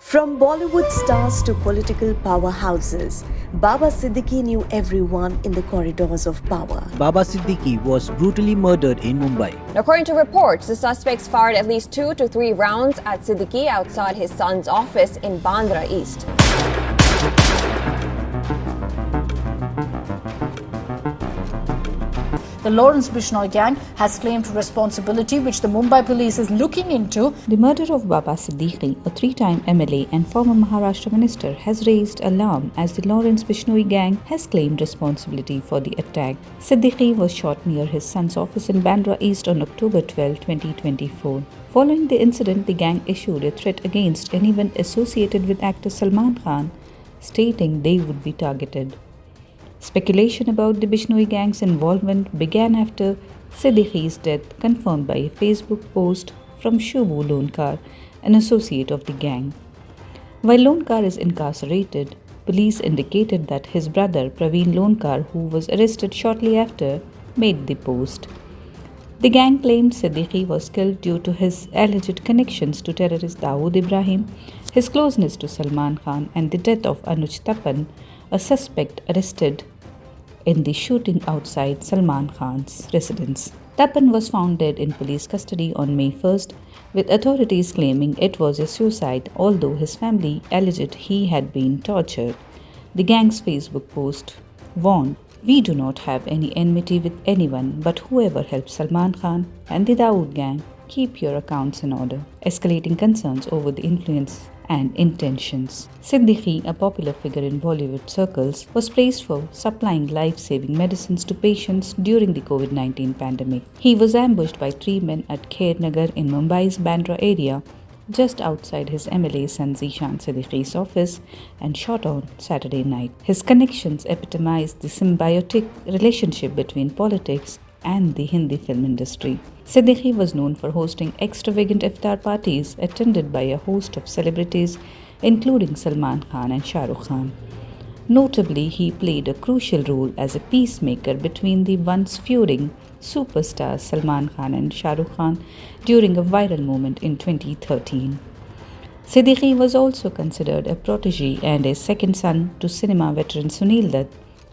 From Bollywood stars to political powerhouses, Baba Siddique knew everyone in the corridors of power. Baba Siddique was brutally murdered in Mumbai. According to reports, the suspects fired at least 2 to 3 rounds at Siddique outside his son's office in Bandra East. The Lawrence Bishnoi gang has claimed responsibility, which the Mumbai police is looking into. The murder of Baba Siddique, a three-time MLA and former Maharashtra minister, has raised alarm as the Lawrence Bishnoi gang has claimed responsibility for the attack. Siddique was shot near his son's office in Bandra East on October 12, 2024. Following the incident, the gang issued a threat against anyone associated with actor Salman Khan, stating they would be targeted. Speculation about the Bishnoi gang's involvement began after Siddique's death, confirmed by a Facebook post from Shubhu Lonkar, an associate of the gang. While Lonkar is incarcerated, police indicated that his brother Praveen Lonkar, who was arrested shortly after, made the post. The gang claimed Siddique was killed due to his alleged connections to terrorist Dawood Ibrahim, his closeness to Salman Khan, and the death of Anuj Tapan, a suspect arrested in the shooting outside Salman Khan's residence. Tapan was found dead in police custody on May 1st, with authorities claiming it was a suicide, although his family alleged he had been tortured. The gang's Facebook post warned, "We do not have any enmity with anyone, but whoever helps Salman Khan and the Dawood gang, keep your accounts in order," escalating concerns over the influence and intentions. Siddique, a popular figure in Bollywood circles, was praised for supplying life-saving medicines to patients during the COVID-19 pandemic. He was ambushed by 3 men at Kher Nagar in Mumbai's Bandra area, just outside his MLA son Zeeshan Siddique's office, and shot on Saturday night. His connections epitomized the symbiotic relationship between politics and the Hindi film industry. Siddique was known for hosting extravagant iftar parties attended by a host of celebrities, including Salman Khan and Shah Rukh Khan. Notably, he played a crucial role as a peacemaker between the once feuding superstars Salman Khan and Shah Rukh Khan during a viral moment in 2013. Siddique was also considered a protege and a second son to cinema veteran Sunil Dutt,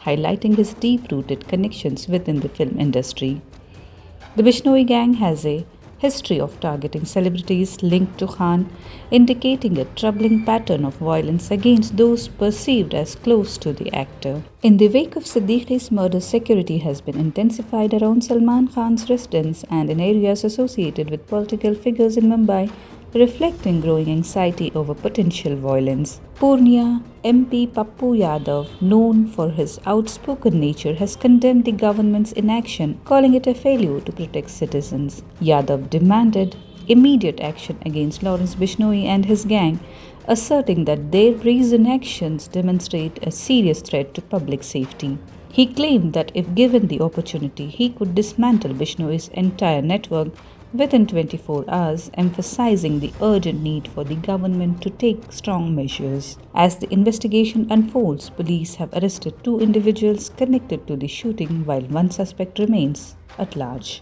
highlighting his deep-rooted connections within the film industry. The Bishnoi gang has a history of targeting celebrities linked to Khan, indicating a troubling pattern of violence against those perceived as close to the actor. In the wake of Siddique's murder, security has been intensified around Salman Khan's residence and in areas associated with political figures in Mumbai, reflecting growing anxiety over potential violence. Purnia MP Pappu Yadav, known for his outspoken nature, has condemned the government's inaction, calling it a failure to protect citizens. Yadav demanded immediate action against Lawrence Bishnoi and his gang, asserting that their recent actions demonstrate a serious threat to public safety. He claimed that if given the opportunity, he could dismantle Bishnoi's entire network within 24 hours, emphasizing the urgent need for the government to take strong measures. As the investigation unfolds, police have arrested 2 individuals connected to the shooting, while one suspect remains at large.